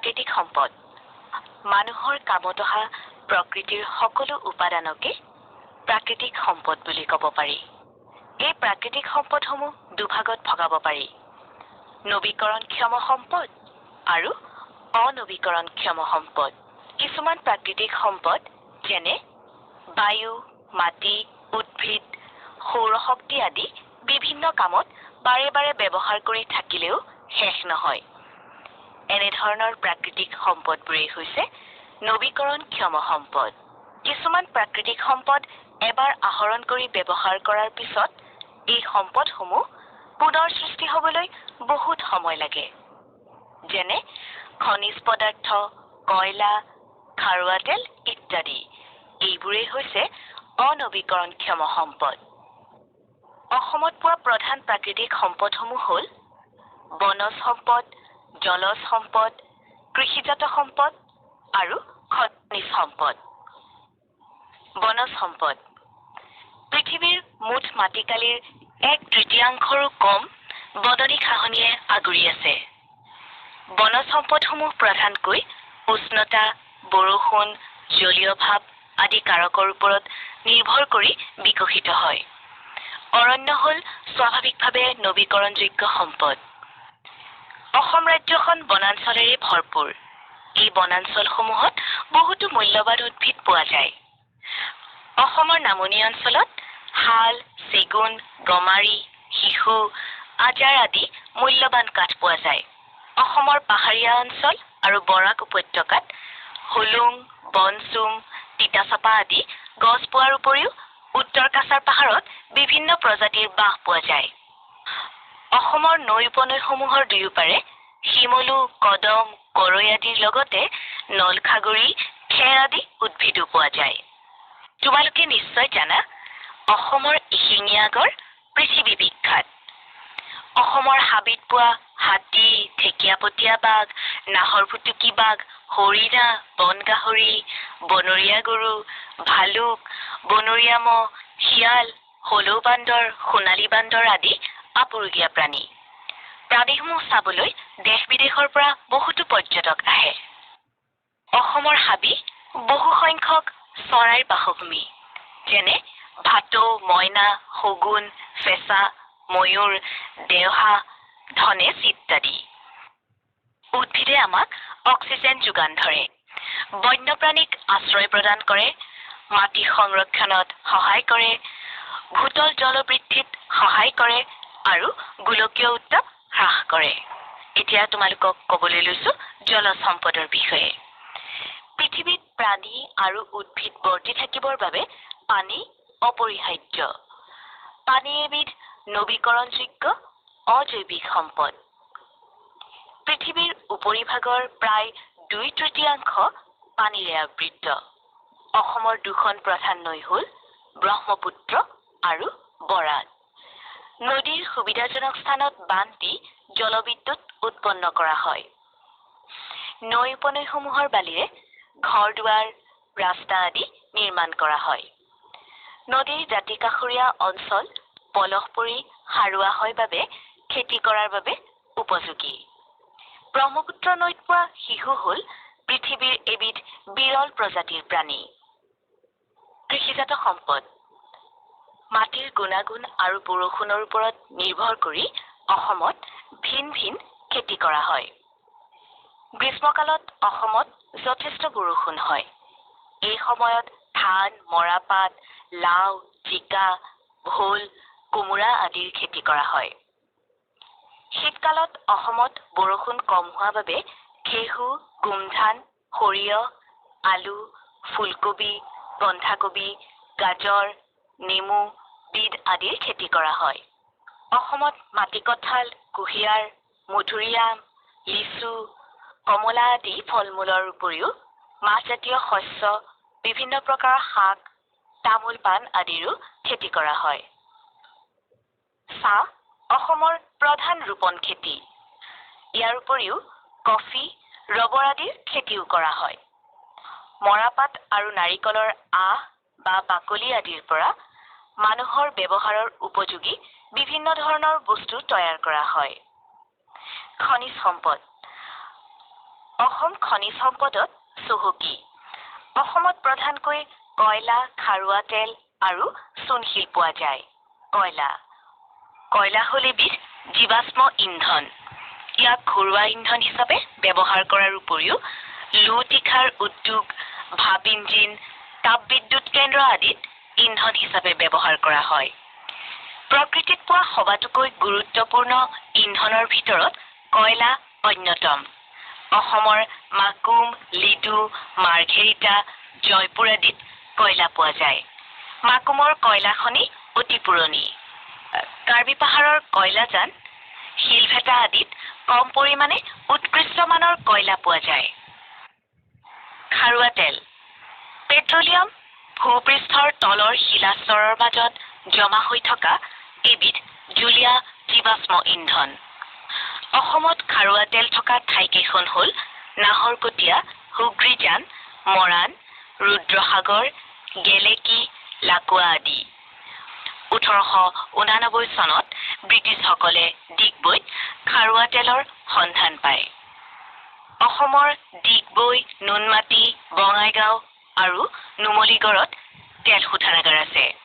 প্ৰাকৃতিক সম্পদ মানুহৰ কামত অহা প্ৰকৃতিৰ সকলো উপাদানকে প্ৰাকৃতিক সম্পদ বুলি ক'ব পাৰি। এই প্ৰাকৃতিক সম্পদসমূহ দুভাগত ভগাব পাৰি। নৱীকৰণক্ষম সম্পদ আৰু অনৱীকৰণক্ষম সম্পদ। কিছুমান প্ৰাকৃতিক সম্পদ যেনে বায়ু, মাটি, উদ্ভিদ, সৌৰশক্তি আদি বিভিন্ন কামত বাৰে বাৰে ব্যৱহাৰ কৰি থাকিলেও শেষ নহয়। এনেধৰণৰ প্ৰাকৃতিক সম্পদবোৰেই হৈছে নৱীকৰণক্ষম সম্পদ। কিছুমান প্ৰাকৃতিক সম্পদ এবাৰ আহৰণ কৰি ব্যৱহাৰ কৰাৰ পিছত এই সম্পদসমূহ পুনৰ সৃষ্টি হ'বলৈ বহুত সময় লাগে। যেনে খনিজ পদাৰ্থ, কয়লা, খাৰুৱা তেল ইত্যাদি। এইবোৰেই হৈছে অনৱীকৰণক্ষম সম্পদ। অসমত পোৱা প্ৰধান প্ৰাকৃতিক সম্পদসমূহ হ'ল বনজ সম্পদ, জলজ সম্পদ, কৃষিজাত সম্পদ আৰু খনিজ সম্পদ। বনজ সম্পদ। পৃথিৱীৰ মুঠ মাটিকালিৰ 1/3ৰো কম বননি ঘাঁহনিয়ে আগুৰি আছে। বনজ সম্পদসমূহ প্ৰধানকৈ উষ্ণতা, বৰষুণ, জলীয় ভাৱ আদি কাৰকৰ ওপৰত নিৰ্ভৰ কৰি বিকশিত হয়। অৰণ্য হ'ল স্বাভাৱিকভাৱে নৱীকৰণযোগ্য সম্পদ। অসম ৰাজ্যখন বনাঞ্চলেৰে ভৰপূৰ। এই বনাঞ্চলসমূহত বহুতো মূল্যৱান উদ্ভিদ পোৱা যায়। অসমৰ নামনি অঞ্চলত শাল, চেগুন, গমাৰি, শিশু, আজাৰ আদি মূল্যৱান কাঠ পোৱা যায়। অসমৰ পাহাৰীয়া অঞ্চল আৰু বৰাক উপত্যকাত হুলুং, বনচুম, তিতাচপা আদি গছ পোৱাৰ উপৰিও উত্তৰ কাছাৰ পাহাৰত বিভিন্ন প্ৰজাতিৰ বাঁহ পোৱা যায়। অসমৰ নৈ উপনৈসমূহৰ দুয়োপাৰে শিমলু, কদম, কৰৈ আদিৰ লগতে নলখাগৰি, খেৰ আদি উদ্ভিদো পোৱা যায়। তোমালোকে নিশ্চয় জানা অসমৰ এশিঙীয়া গড় পৃথিৱী বিখ্যাত। অসমৰ হাবিত পোৱা হাতী, ঢেকীয়াপতীয়া বাঘ, নাহৰফুটুকী বাঘ, হৰিণা, বন গাহৰি, বনৰীয়া গৰু, ভালুক, বনৰীয়া মহ, শিয়াল, হলৌ বান্দৰ, সোণালী বান্দৰ আদি আপুৰুগীয়া প্ৰাণী। প্ৰাণীসমূহ চাবলৈ দেশ-বিদেশৰ পৰা বহুতো পৰ্যটক আহে। অসমৰ হাবি বহু সংখ্যক চৰাইৰ বাসভূমি। যেনে ভাটৌ, মইনা, শগুন, ফেঁচা, ময়ূৰ, দেওহা, ধনেশ ইত্যাদি। উদ্ভিদে আমাক অক্সিজেন যোগান ধৰে, বন্যপ্ৰাণীক আশ্ৰয় প্ৰদান কৰে, মাটি সংৰক্ষণত সহায় কৰে, ভূতল জলবৃদ্ধিত সহায় কৰে আৰু গোলকীয় উত্তাপ হ্ৰাস কৰে। এতিয়া তোমালোকক ক'বলৈ লৈছো জলজ সম্পদৰ বিষয়ে। পৃথিৱীত প্ৰাণী আৰু উদ্ভিদ বৰ্তি থাকিবৰ বাবে পানী অপৰিহাৰ্য। পানী এবিধ নৱীকৰণযোগ্য অজৈৱিক সম্পদ। পৃথিৱীৰ উপৰিভাগৰ প্ৰায় 2/3 পানীৰে আবৃত। অসমৰ দুখন প্ৰধান নৈ হ'ল ব্ৰহ্মপুত্ৰ আৰু বৰাক। নদীৰ সুবিধাজনক স্থানত বান্ধ দি জলবিদ্যুৎ উৎপন্ন কৰা হয়। নৈ উপনৈসমূহৰ বালিৰে ঘৰ-দুৱাৰ, ৰাস্তা আদি নিৰ্মাণ কৰা হয়। নদীৰ দাঁতিকাষৰীয়া অঞ্চল পলস পৰি সাৰুৱা হয় বাবে খেতি কৰাৰ বাবে উপযোগী। ব্ৰহ্মপুত্ৰ নৈত পোৱা শিশু হ'ল পৃথিৱীৰ এবিধ বিৰল প্ৰজাতিৰ প্ৰাণী। কৃষিজাত সম্পদ। মাটিৰ গুণাগুণ আৰু বৰষুণৰ ওপৰত নিৰ্ভৰ কৰি অসমত ভিন ভিন খেতি কৰা হয়। গ্ৰীষ্মকালত অসমত যথেষ্ট বৰষুণ হয়। এই সময়ত ধান, মৰাপাট, লাও, জিকা, ভোল, কোমোৰা আদিৰ খেতি কৰা হয়। শীতকালত অসমত বৰষুণ কম হোৱা বাবে ঘেঁহু, গোমধান, সৰিয়হ, আলু, ফুলকবি, বন্ধাকবি, গাজৰ, নেমু, বিট আদিৰ খেতি কৰা হয়। অসমত মাটিকঁঠাল, কুঁহিয়াৰ, মধুৰিআম, লিচু, কমলা আদি ফল-মূলৰ উপৰিও মাহজাতীয় শস্য, বিভিন্ন প্ৰকাৰৰ শাক, তামোল পাণ আদিৰো খেতি কৰা হয়। চাহ অসমৰ প্ৰধান ৰোপণ খেতি। ইয়াৰ উপৰিও কফি, ৰবৰ আদিৰ খেতিও কৰা হয়। মৰাপাট আৰু নাৰিকলৰ আঁহ বা বাকলি আদিৰ পৰা মানুহৰ ব্যৱহাৰৰ উপযোগী বিভিন্ন ধৰণৰ বস্তু তৈয়াৰ কৰা হয়। খনিজ সম্পদ। অসম খনিজ সম্পদত চহকী। অসমত প্ৰধানকৈ কয়লা, খাৰুৱা তেল আৰু চূণশিল পোৱা যায়। কয়লা হ'ল এবিধ জীৱাশ্ম ইন্ধন। ইয়াক ঘৰুৱা ইন্ধন হিচাপে ব্যৱহাৰ কৰাৰ উপৰিও লৌ-তীখাৰ উদ্যোগ, ভাপ ইঞ্জিন, তাপবিদ্যুৎ কেন্দ্ৰ আদিত ইন্ধন হিচাপে ব্যৱহাৰ কৰা হয়। প্ৰকৃতিত পোৱা সবাতোকৈ গুৰুত্বপূৰ্ণ ইন্ধনৰ ভিতৰত কয়লা অন্যতম। অসমৰ মাকুম, লিডু, মাৰ্ঘেৰিটা, জয়পুৰ আদিত কয়লা পোৱা যায়। মাকুমৰ কয়লা খনি অতি পুৰণি। কাৰ্বি পাহাৰৰ কয়লাজান, শিলভেটা আদিত কম পৰিমাণে উৎকৃষ্ট মানৰ কয়লা পোৱা যায়। খাৰুৱা তেল পেট্ৰলিয়াম ভূপৃষ্ঠৰ তলৰ শিলাস্তৰৰ মাজত জমা হৈ থকা এবিধ জুলীয়া জীৱাশ্ম ইন্ধন। অসমত খাৰুৱা তেল থকা ঠাইকেইখন হ'ল নাহৰকটীয়া, হুগ্ৰীজান, মৰাণ, ৰুদ্ৰসাগৰ, গেলেকী, লাকুৱা আদি। 1889 চনত ব্ৰিটিছসকলে ডিগবৈত খাৰুৱা তেলৰ সন্ধান পায়। অসমৰ ডিগবৈ, নুনমাটি, বঙাইগাঁও আৰু নুমলীগড়ত তেল শোধনাগাৰ আছে।